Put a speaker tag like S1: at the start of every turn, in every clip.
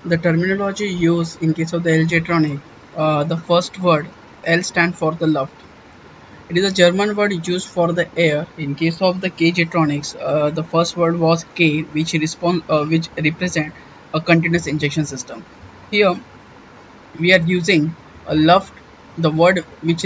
S1: The terminology used in case of the LJ-tronic, the first word L stand for the Luft. It is a German word used for the air. In case of the KJ-tronics, the first word was K, which represent a continuous injection system. Here we are using a Luft, the word which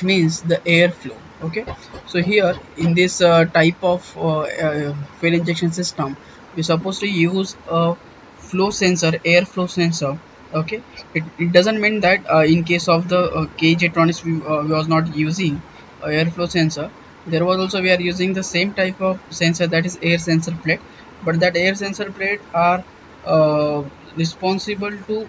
S1: means the airflow. Okay, so here in this type of fuel injection system, we're supposed to use a flow sensor, airflow sensor. Okay, it doesn't mean that in case of the KJ Tronics we was not using airflow sensor. There was also we are using the same type of sensor, that is air sensor plate, but that air sensor plate are uh, responsible to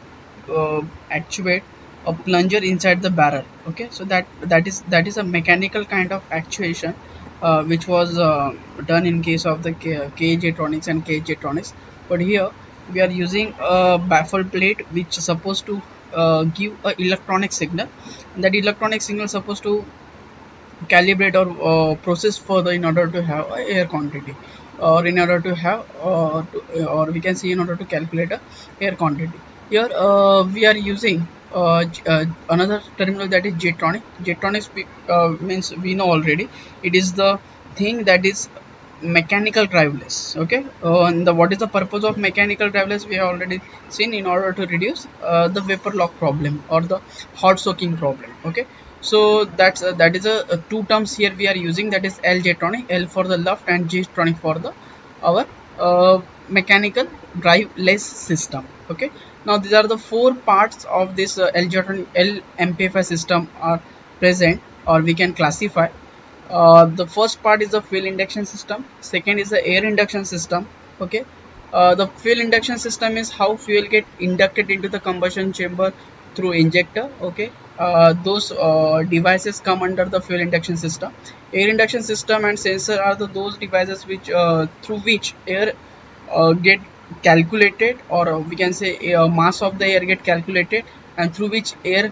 S1: actuate a plunger inside the barrel. Okay, so that is a mechanical kind of actuation which was done in case of the KJ Tronics and KJ Tronics. But here we are using a baffle plate which is supposed to give a electronic signal, and that electronic signal is supposed to calibrate or process further in order to have a air quantity, or in order to have or we can see in order to calculate a air quantity. Here we are using another terminal, that is Jetronic. Jetronics means we know already, it is the thing that is mechanical driveless. Okay, and what is the purpose of mechanical driveless we have already seen, in order to reduce the vapor lock problem or the hot soaking problem. Okay, so that is a two terms here we are using, that is L Jetronic, L for the Luft and Jetronic for the our mechanical driveless system. Okay, now these are the four parts of this L Jetronic L MPFI system are present, or we can classify. The first part is the fuel induction system, second is the air induction system. Okay, the fuel induction system is how fuel get inducted into the combustion chamber through injector. Okay, those devices come under the fuel induction system. Air induction system and sensor are those devices which through which air get calculated, or we can say mass of the air get calculated, and through which air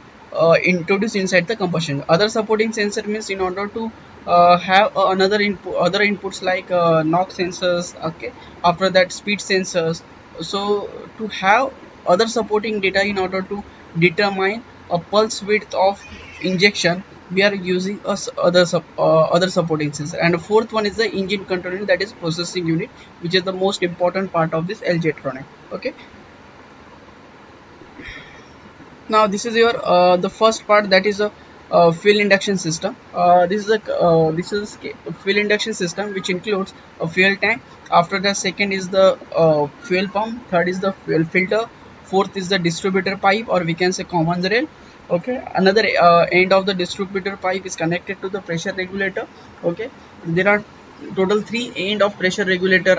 S1: introduced inside the combustion. Other supporting sensor means in order to have other inputs like knock sensors. Okay, after that speed sensors. So to have other supporting data in order to determine a pulse width of injection, we are using other supporting sensor. And the fourth one is the engine control unit, that is processing unit, which is the most important part of this LJ Tronic. Okay, now this is your the first part, that is a fuel induction system. This is a fuel induction system which includes a fuel tank. After that, second is the fuel pump, third is the fuel filter, fourth is the distributor pipe, or we can say common rail. Okay, another end of the distributor pipe is connected to the pressure regulator. Okay, there are total three end of pressure regulator.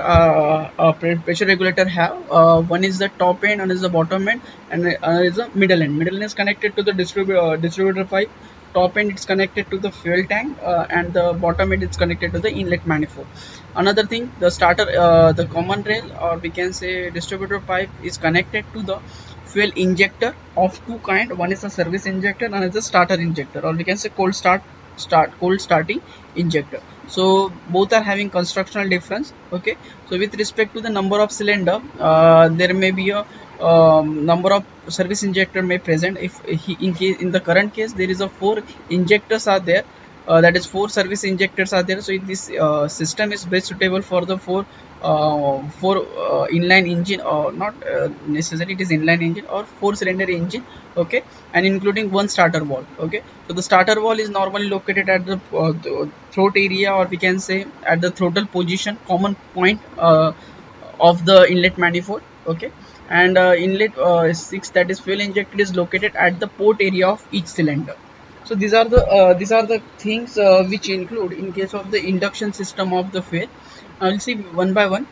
S1: Pressure regulator have one is the top end, one is the bottom end, and another is the middle end. Middle end is connected to the distributor pipe. Top end is connected to the fuel tank, and the bottom end is connected to the inlet manifold. Another thing, the starter, the common rail, or we can say distributor pipe, is connected to the fuel injector of two kind. One is the service injector, and another is the starter injector, or we can say cold starting injector. So both are having constructional difference. Okay, so with respect to the number of cylinder, there may be a number of service injector may present. If in the current case there is a four injectors are there, that is four service injectors are there. So this system is best suitable for the four inline engine, or not necessarily it is inline engine, or four cylinder engine. Okay, and including one starter valve. Okay, so the starter valve is normally located at the throat area, or we can say at the throttle position, common point of the inlet manifold. Okay, and inlet 6, that is fuel injected, is located at the port area of each cylinder. So these are the things which include in case of the induction system of the fuel. I will see one by one.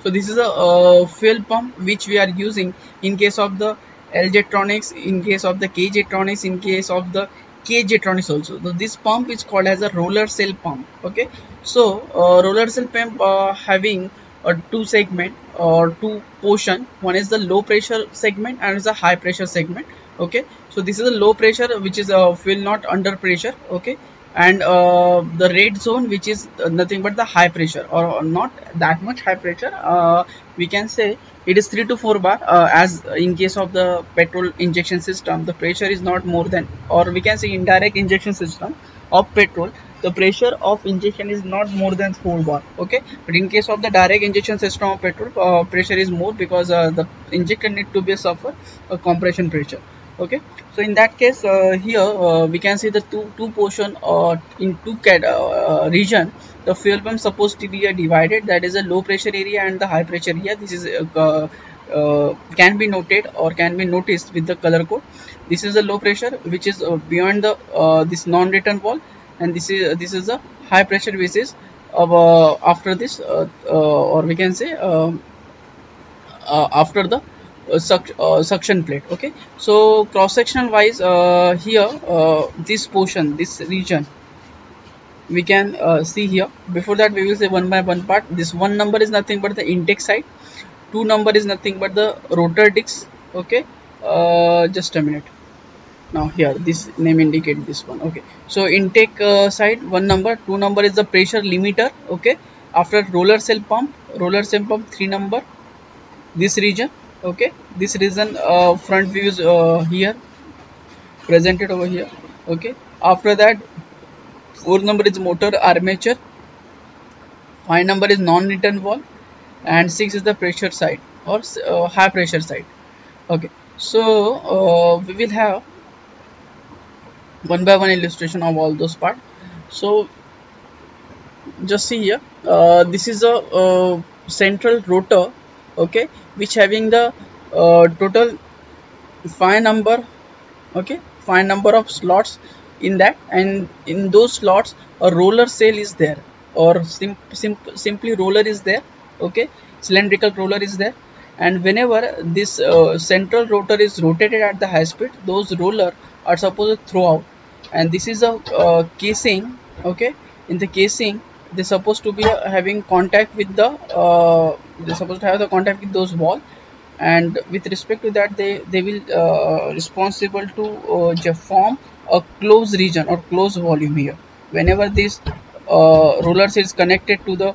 S1: So this is a fuel pump which we are using in case of the LJ-tronics, in case of the KJ-tronics, in case of the KJ-tronics also. So this pump is called as a roller cell pump. Okay, so roller cell pump having a two segment or two portion. One is the low pressure segment and is a high pressure segment. Okay, so this is a low pressure, which is a fuel not under pressure. Okay, and the red zone, which is nothing but the high pressure, or not that much high pressure. We can say it is 3 to 4 bar, as in case of the petrol injection system the pressure is not more than, or we can say indirect injection system of petrol, the pressure of injection is not more than 4 bar. Okay, but in case of the direct injection system of petrol, pressure is more, because the injector need to be suffer a compression pressure. Okay, so in that case, here we can see the two portion in two region. The fuel pump supposed to be divided, that is a low pressure area and the high pressure area. This is can be noted or can be noticed with the color code. This is the low pressure, which is beyond the this non-return wall, and this is a high pressure, which is after this, or we can say after the suction plate. Okay, so cross sectional wise, here this portion, this region, we can see here. Before that, we will say one by one part. This one number is nothing but the intake side, two number is nothing but the rotor discs. Okay, just a minute. Now here this name indicate this one. Okay, so intake side, one number, two number is the pressure limiter. Okay, after roller cell pump, three number, this region. Okay, this region, front views here presented over here. Okay, after that, four number is motor armature, five number is non-return wall, and six is the pressure side, or high pressure side. Okay, so we will have one by one illustration of all those parts. So just see here, this is a central rotor. Okay, which having the total five number. Okay, five number of slots in that, and in those slots a roller cell is there, or simply roller is there. Okay, cylindrical roller is there, and whenever this central rotor is rotated at the high speed, those roller are supposed to throw out, and this is a casing. Okay, in the casing they're supposed to be having contact with the they're supposed to have the contact with those wall, and with respect to that, they will responsible to form a closed region or closed volume here. Whenever this roller is connected to the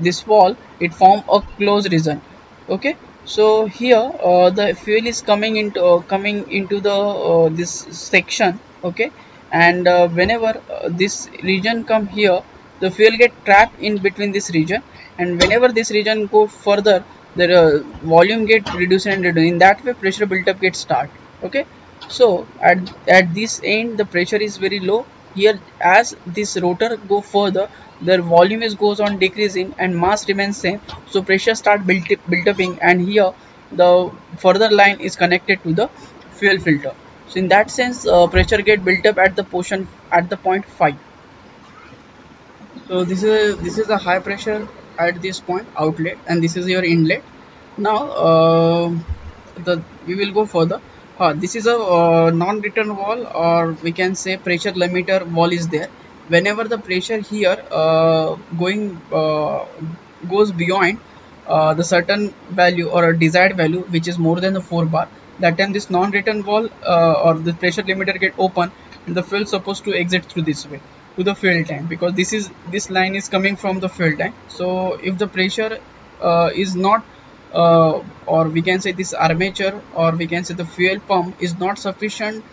S1: this wall, it form a closed region. Okay, so here the fuel is coming into the this section. Okay, and whenever this region come here, the fuel get trapped in between this region, and whenever this region go further, the volume get reduced and reduced. In that way, pressure buildup gets start. Okay, so at this end the pressure is very low. Here, as this rotor go further, the volume is goes on decreasing and mass remains same, so pressure start built uping, and here the further line is connected to the fuel filter. So in that sense, pressure get built up at the portion at the point 5. So this is a high pressure at this point outlet, and this is your inlet. Now the we will go further. This is a non-return wall, or we can say pressure limiter wall is there. Whenever the pressure here goes beyond the certain value or a desired value, which is more than the 4 bar, that time this non-return wall or the pressure limiter get open, and the fuel supposed to exit through this way to the fuel tank, because this line is coming from the fuel tank. So if the pressure is not or we can say this armature, or we can say the fuel pump is not sufficient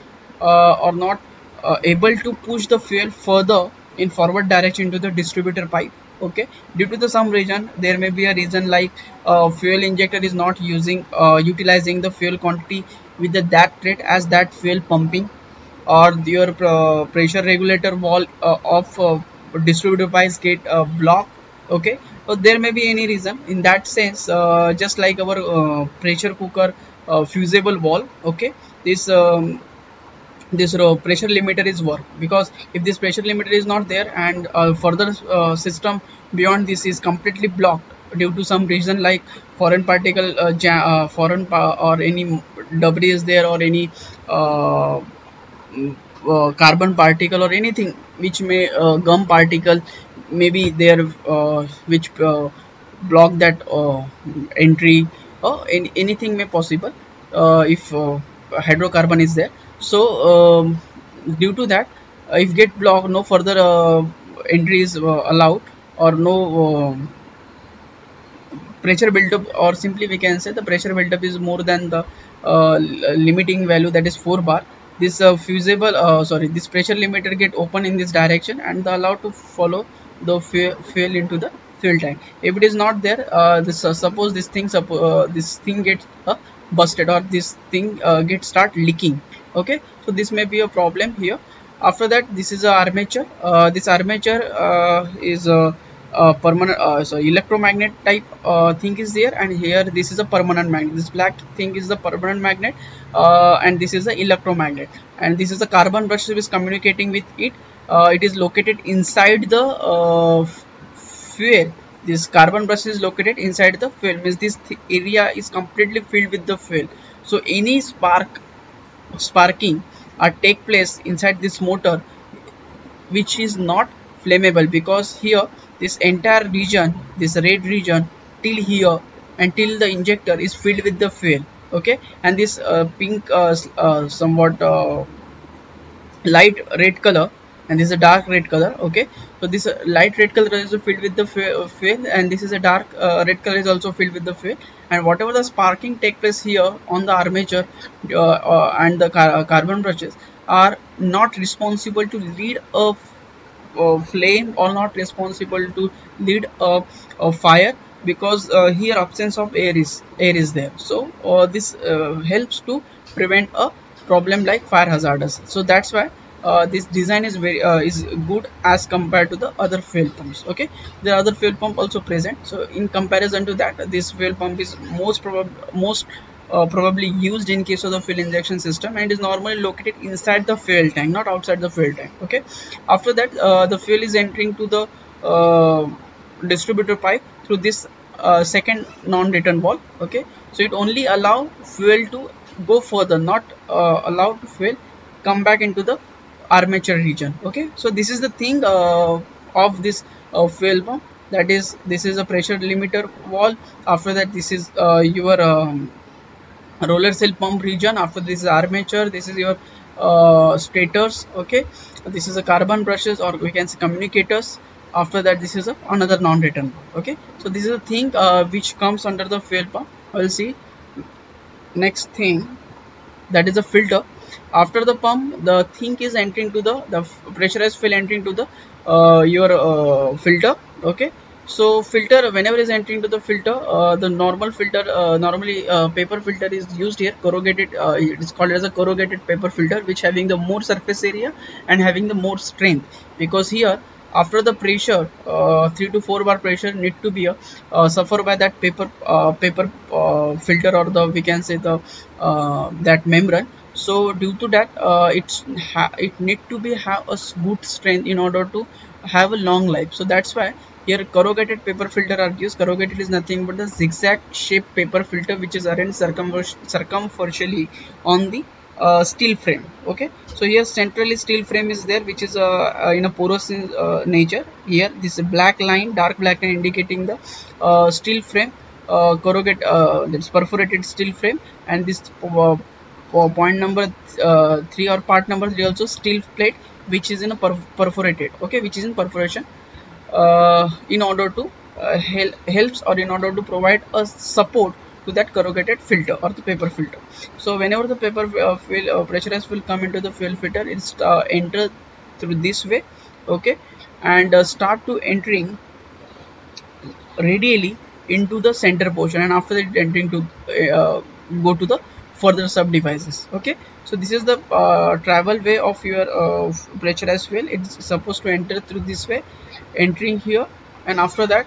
S1: or not able to push the fuel further in forward direction to the distributor pipe. Okay, due to the some reason, there may be a reason like fuel injector is not utilizing the fuel quantity with that rate as that fuel pumping, or your pressure regulator valve of distributor pipes get blocked. Okay, so there may be any reason. In that sense, just like our pressure cooker fusible valve. Okay, this pressure limiter is work, because if this pressure limiter is not there, and further system beyond this is completely blocked due to some reason like foreign particle or any debris is there, or any carbon particle or anything which may gum particle maybe there, which block that entry, or anything may possible if hydrocarbon is there. So due to that, if get blocked, no further entry is allowed, or no pressure buildup, or simply we can say the pressure buildup is more than the limiting value, that is 4 bar. This fusible sorry, this pressure limiter get open in this direction and the allowed to follow the fuel into the fuel tank. If it is not there, this suppose this thing gets busted, or this thing get start leaking. Okay, so this may be a problem here. After that, this is a armature. This armature is permanent, so electromagnet type thing is there, and here this is a permanent magnet. This black thing is the permanent magnet, and this is the electromagnet, and this is the carbon brush which is communicating with it. It is located inside the fuel. This carbon brush is located inside the fuel, means this area is completely filled with the fuel. So any sparking take place inside this motor, which is not flammable, because here this entire region, this red region till here until the injector is filled with the fuel. Okay, and this pink somewhat light red color, and this is a dark red color. Okay, so this light red color is filled with the fuel, and this is a dark red color is also filled with the fuel, and whatever the sparking take place here on the armature and the carbon brushes are not responsible to lead a flame, or not responsible to lead a fire, because here absence of air is there. So this helps to prevent a problem like fire hazardous. So that's why this design is very is good as compared to the other fuel pumps. Okay, there are other fuel pump also present. So in comparison to that, this fuel pump is most probably used in case of the fuel injection system, and is normally located inside the fuel tank, not outside the fuel tank. Okay, after that the fuel is entering to the distributor pipe through this second non-return valve. Okay, so it only allow fuel to go further, not allow fuel come back into the armature region. Okay, so this is the thing of this fuel pump, that is, this is a pressure limiter valve. After that, this is your roller cell pump region. After this is armature, this is your stators. Okay, this is a carbon brushes, or we can say communicators. After that, this is another non-return. Okay, so this is a thing which comes under the fuel pump. We'll see next thing, that is a filter. After the pump, the thing is entering to the pressurized fuel entering to the your filter. Okay, so filter, whenever is entering to the filter, the normal filter, normally paper filter is used here, corrugated, it is called as a corrugated paper filter, which having the more surface area and having the more strength, because here after the pressure 3 to 4 bar pressure need to be suffer by that paper filter, or the we can say the that membrane. So due to that, it need to be have a good strength in order to have a long life. So that's why here corrugated paper filter are used. Corrugated is nothing but the zigzag shaped paper filter, which is arranged circumferentially on the steel frame. Okay, so here centrally steel frame is there, which is in a porous nature. Here this black line, dark black line, indicating the steel frame, corrugate, that's perforated steel frame, and this point number 3 or part number 3 also steel plate, which is in a perforated. Okay, which is in perforation in order to helps, or in order to provide a support to that corrugated filter or the paper filter. So whenever the paper pressurized will come into the fuel filter, it's enter through this way. Okay, and start to entering radially into the center portion, and after that entering to go to the further sub devices. Okay, so this is the travel way of your pressurized fuel. It's supposed to enter through this way, entering here, and after that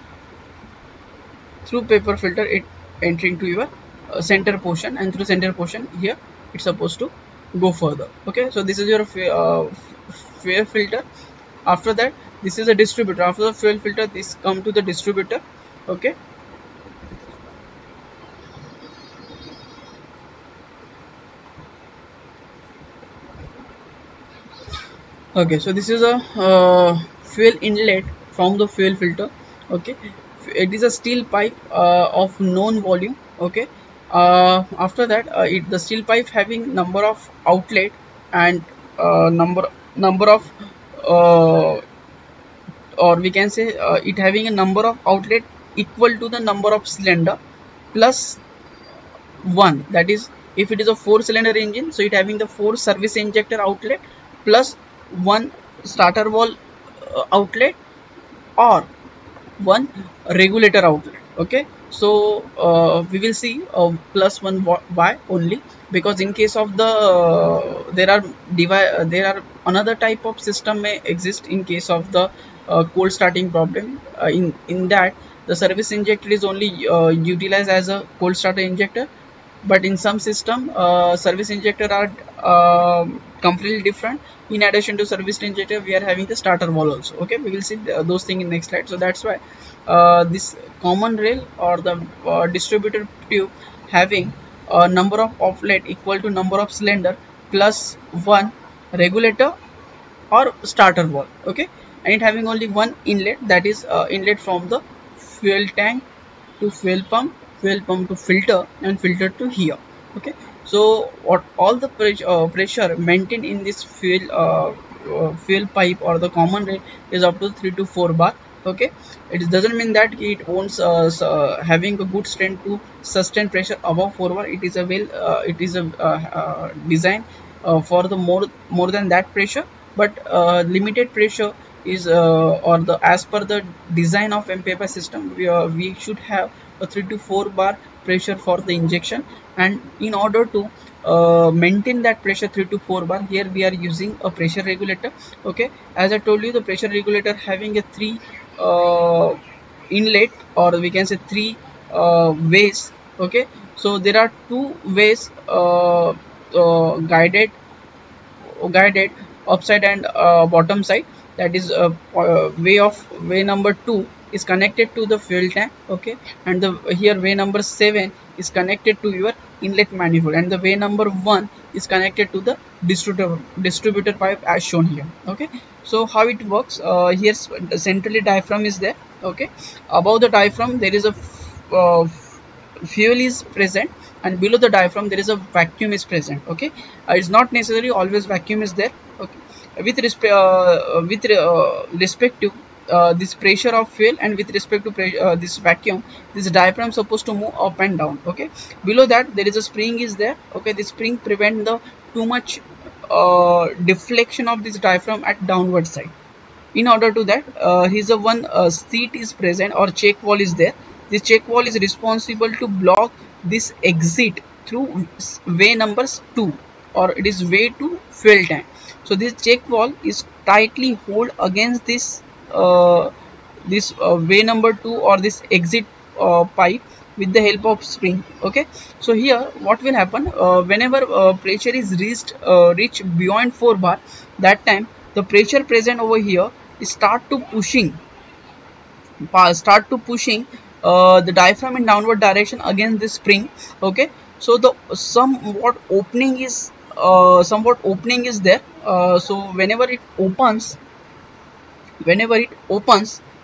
S1: through paper filter it entering to your center portion, and through center portion here it's supposed to go further. Okay, so this is your fuel filter. After that, this is a distributor. After the fuel filter, this come to the distributor. Okay, okay, so this is a fuel inlet from the fuel filter. Okay, it is a steel pipe of known volume. Okay, after that the steel pipe having number of outlet and number of uh, or we can say it having a number of outlet equal to the number of cylinder plus 1. That is, if it is a 4-cylinder engine, so it having the 4 service injector outlet plus 1 starter valve outlet, or 1 regulator outlet. Okay, so we will see plus 1 why only, because in case of the there are another type of system may exist in case of the cold starting problem. In that, the service injector is only utilized as a cold starter injector, but in some system service injector are completely different. In addition to service injector, we are having the starter valve also. Okay, we will see those things in next slide. So that's why this common rail or the distributor tube having a number of outlet equal to number of cylinder plus 1 regulator or starter valve. Okay, and it having only one inlet, that is inlet from the fuel tank to fuel pump to filter, and filter to here. Okay, so what all the pressure maintained in this fuel pipe or the common rate is up to 3 to 4 bar. Okay, it doesn't mean that it owns having a good strength to sustain pressure above 4 bar. It is a design for the more than that pressure, but limited pressure is or the as per the design of MPFI system, we should have a 3 to 4 bar pressure for the injection. And in order to maintain that pressure 3 to 4 bar, here we are using a pressure regulator. Okay, as I told you, the pressure regulator having a 3 inlet, or we can say 3 ways. Okay, so there are 2 ways guided upside and bottom side. That is way number 2 is connected to the fuel tank. Okay, and the here way number 7 is connected to your inlet manifold, and the way number 1 is connected to the distributor pipe as shown here. Okay, so how it works, here centrally diaphragm is there. Okay, above the diaphragm there is a fuel is present, and below the diaphragm there is a vacuum is present. Okay, it's not necessarily always vacuum is there. Okay, with respect to this pressure of fuel, and with respect to this vacuum, this diaphragm supposed to move up and down. Okay, below that there is a spring is there. Okay, this spring prevent the too much deflection of this diaphragm at downward side. In order to that, here's a one seat is present, or check valve is there. This check valve is responsible to block this exit through way numbers 2, or it is way to fuel tank. So this check valve is tightly hold against this way number 2 or this exit pipe with the help of spring. Okay, so here what will happen, whenever pressure is reach beyond 4 bar, that time the pressure present over here is start to pushing the diaphragm in downward direction against this spring. Okay, so the somewhat opening is there. So whenever it opens,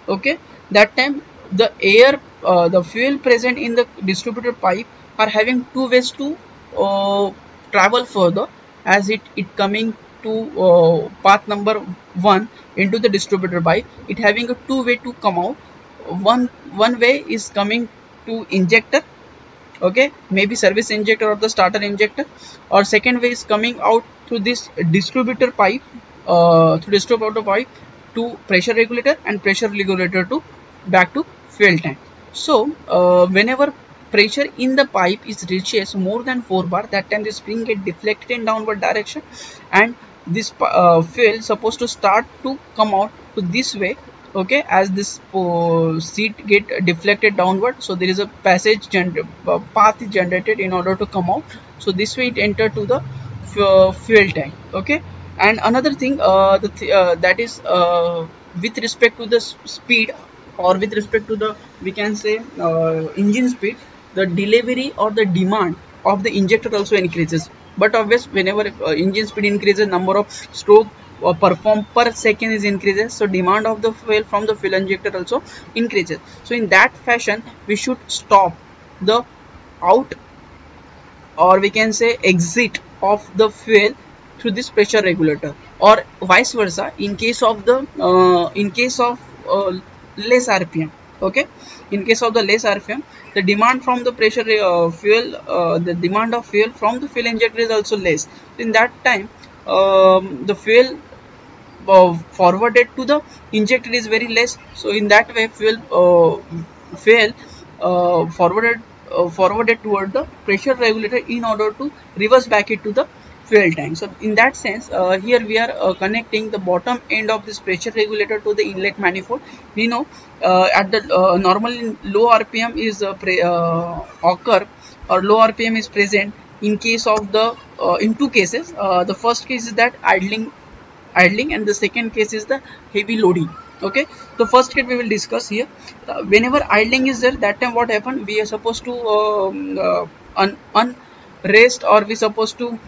S1: okay, that time the air the fuel present in the distributor pipe are having 2 ways to travel further, as it coming to path number 1 into the distributor pipe. It having a 2 way to come out. One way is coming to injector. Okay, maybe service injector or the starter injector, or second way is coming out through this distributor pipe to pressure regulator, and pressure regulator to back to fuel tank. So whenever pressure in the pipe is reaches more than 4 bar, that time the spring get deflected in downward direction, and this fuel supposed to start to come out to this way. Okay, as this seat get deflected downward, so there is a path is generated in order to come out. So this way it enter to the fuel tank. Okay, and another thing that is with respect to the speed, or with respect to the, we can say, engine speed, the delivery or the demand of the injector also increases. But obviously whenever engine speed increases, number of stroke performed per second is increases, so demand of the fuel from the fuel injector also increases. So in that fashion we should stop the out, or we can say exit of the fuel through this pressure regulator, or vice versa in case of less rpm. Okay, in case of the less rpm, the demand from the pressure fuel the demand of fuel from the fuel injector is also less. In that time, the fuel forwarded to the injector is very less. So in that way, fuel forwarded toward the pressure regulator in order to reverse back it to the fuel tank. So in that sense, here we are connecting the bottom end of this pressure regulator to the inlet manifold. We know at the normally low rpm is occur, or low rpm is present in case of the in two cases. The first case is that idling, and the second case is the heavy loading. Okay, the first case we will discuss here. Whenever idling is there, that time what happen, we are supposed to unrest, or we supposed to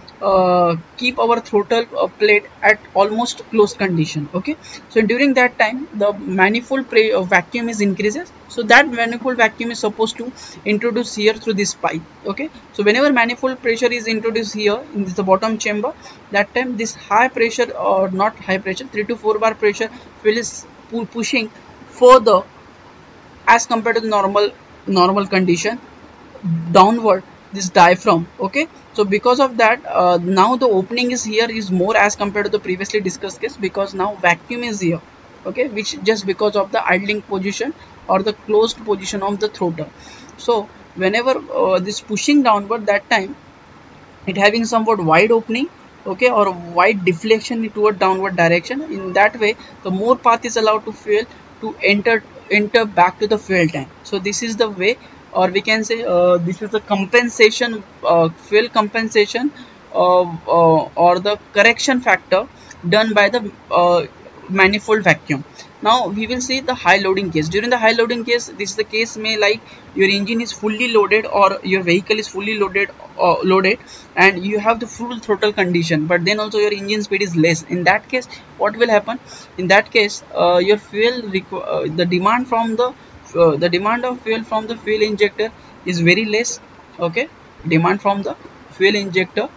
S1: keep our throttle plate at almost closed condition. Okay, so during that time the manifold vacuum is increases, so that manifold vacuum is supposed to introduce here through this pipe. Okay, so whenever manifold pressure is introduced here in the bottom chamber, that time this high pressure, or not high pressure, 3 to 4 bar pressure fuel is pushing further as compared to the normal condition downward this diaphragm. Okay, so because of that, now the opening is here is more as compared to the previously discussed case, because now vacuum is here. Okay, which just because of the idling position or the closed position of the throttle. So whenever this pushing downward, that time it having somewhat wide opening. Okay, or wide deflection toward downward direction. In that way, the more path is allowed to fuel to enter back to the fuel tank. So this is the way, or we can say this is the compensation, fuel compensation, or the correction factor done by the manifold vacuum. Now we will see the high loading case. During the high loading case, this is the case may like your engine is fully loaded, or your vehicle is fully loaded, and you have the full throttle condition, but then also your engine speed is less. In that case, what will happen? In that case, your the demand from the demand of fuel from the fuel injector is very less. Okay, demand from the fuel injector,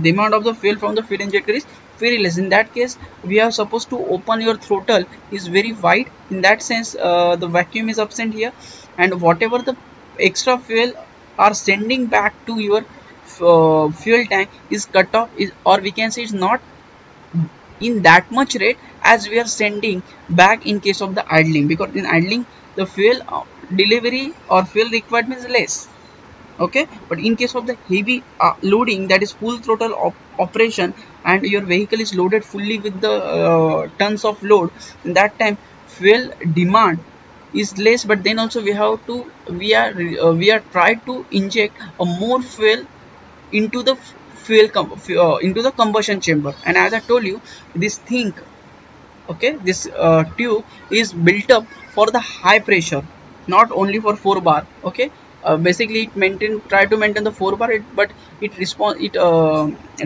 S1: demand of the fuel from the fuel injector is very less. In that case, we are supposed to open your throttle is very wide. In that sense, the vacuum is absent here, and whatever the extra fuel are sending back to your fuel tank is cut off, or we can say is not in that much rate as we are sending back in case of the idling, because in idling the fuel delivery or fuel requirement is less. Okay, but in case of the heavy loading, that is full throttle operation, and your vehicle is loaded fully with the tons of load, in that time fuel demand is less, but then also we are trying to inject a more fuel into the into the combustion chamber. And as I told you, this thing, okay, this tube is built up for the high pressure, not only for 4 bar. Okay, basically it try to maintain the 4 bar, but it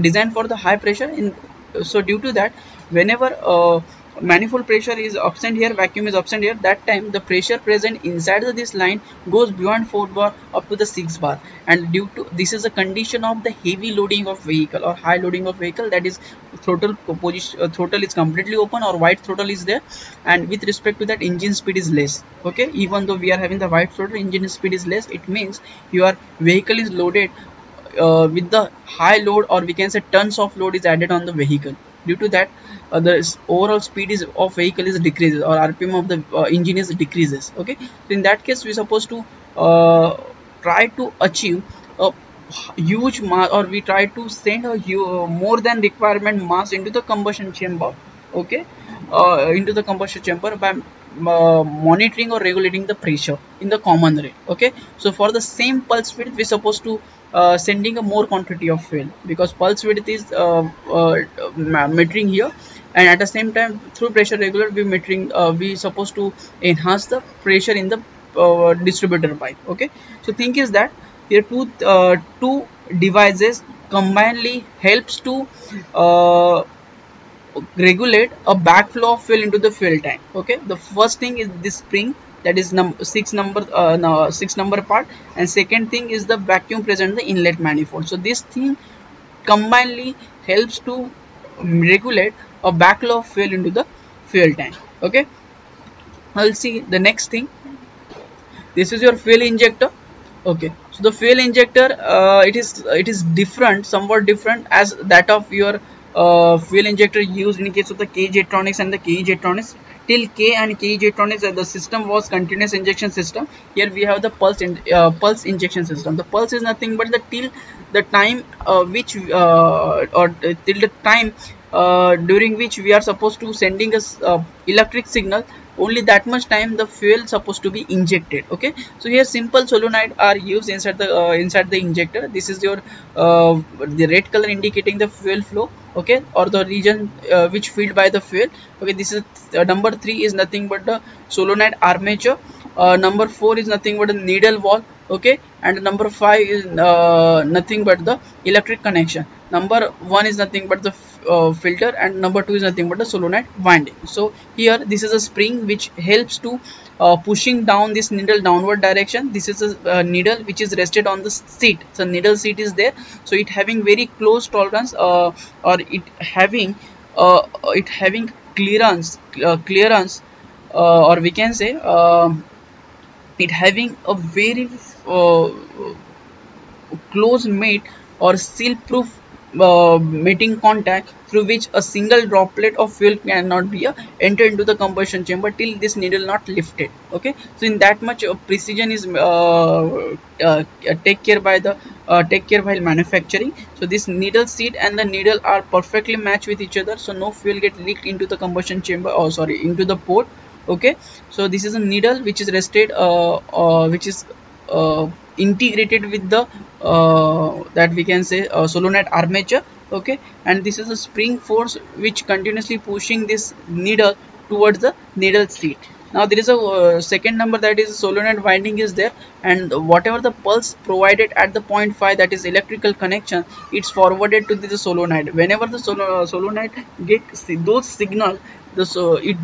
S1: designed for the high pressure. In so due to that, whenever manifold pressure is absent here, vacuum is absent here, that time the pressure present inside this line goes beyond 4 bar up to the 6 bar. And due to this is a condition of the heavy loading of vehicle or high loading of vehicle, that is throttle position, throttle is completely open or wide throttle is there, and with respect to that engine speed is less. Okay, even though we are having the wide throttle, engine speed is less. It means your vehicle is loaded with the high load, or we can say tons of load is added on the vehicle. Due to that, the overall speed is of vehicle is decreases, or rpm of the engine is decreases. Okay, so in that case we supposed to try to achieve a huge mass, or we try to send a more than requirement mass into the combustion chamber. Okay, into the combustion chamber by monitoring or regulating the pressure in the common rate. Okay, so for the same pulse width we supposed to sending a more quantity of fuel, because pulse width is metering here, and at the same time through pressure regulator we metering we supposed to enhance the pressure in the distributor pipe. Okay, so thing is that here two devices combinedly helps to regulate a backflow of fuel into the fuel tank. Okay, the first thing is this spring, that is six number part, and second thing is the vacuum present in the inlet manifold. So this thing combinedly helps to regulate a backflow of fuel into the fuel tank. Okay, I'll see the next thing. This is your fuel injector. Okay, so the fuel injector, it is different, somewhat different as that of your fuel injector used in case of the KE Jetronics and the KE Jetronics. Till K and KE Jetronics, the system was continuous injection system. Here we have the pulse injection system. The pulse is nothing but the till the time which or till the time during which we are supposed to sending us electric signal, only that much time the fuel supposed to be injected. Okay, so here simple solenoid are used inside the injector. This is your the red color indicating the fuel flow, okay, or the region which filled by the fuel. Okay, this is number 3 is nothing but the solenoid armature. Number 4 is nothing but a needle valve. Okay, and number 5 is nothing but the electric connection. Number 1 is nothing but the filter, and number 2 is nothing but the solenoid winding. So here this is a spring which helps to pushing down this needle downward direction. This is a needle which is rested on the seat. So needle seat is there, so it having very close tolerance, or it having clearance, or we can say it having a very close mate or seal proof mating contact, through which a single droplet of fuel cannot be enter into the combustion chamber till this needle not lifted. Okay, so in that much precision is take care while manufacturing. So this needle seat and the needle are perfectly matched with each other, so no fuel get leaked into the combustion chamber, or sorry, into the port. Okay, so this is a needle which is rested which is integrated with the that we can say solenoid armature. Okay, and this is a spring force which continuously pushing this needle towards the needle seat. Now there is a second number, that is solenoid winding is there, and whatever the pulse provided at the point 5, that is electrical connection, it's forwarded to the solenoid. Whenever the solenoid get those signal, it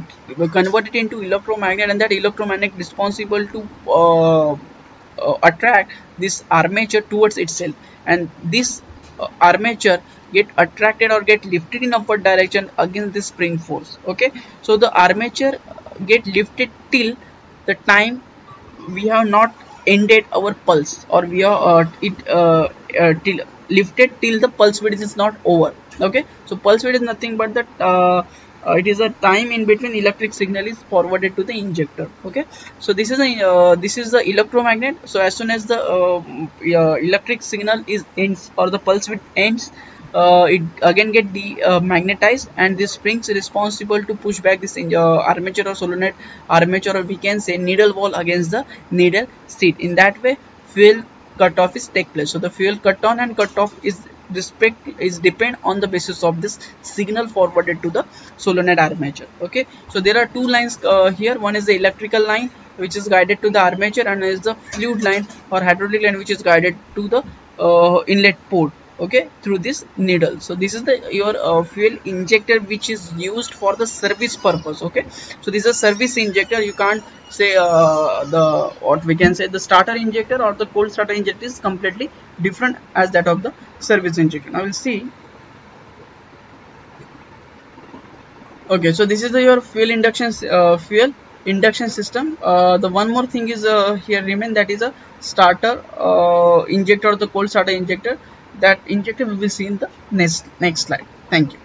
S1: converted into electromagnet, and that electromagnet responsible to attract this armature towards itself, and this armature get attracted or get lifted in upward direction against this spring force. Okay, so the armature get lifted till the time we have not ended our pulse, or we are till lifted till the pulse width is not over. Okay, so pulse width is nothing but that it is a time in between electric signal is forwarded to the injector. Okay, so this is the electromagnet. So as soon as the electric signal is ends, or the pulse width ends, it again get magnetized, and this springs responsible to push back this armature or solenoid armature, or we can say needle wall against the needle seat. In that way fuel cutoff is take place. So the fuel cut on and cut off is depend on the basis of this signal forwarded to the solenoid armature. Okay, so there are two lines here. One is the electrical line which is guided to the armature, and is the fluid line or hydraulic line which is guided to the inlet port. Okay, through this needle. So this is the your fuel injector which is used for the service purpose. Okay, so this is a service injector. You can't say the what we can say the starter injector or the cold starter injector is completely different as that of the service injector. Now we'll see. Okay, so this is your fuel induction system. The one more thing is here remain, that is a starter injector or the cold starter injector. That injector we will see in the next slide. Thank you.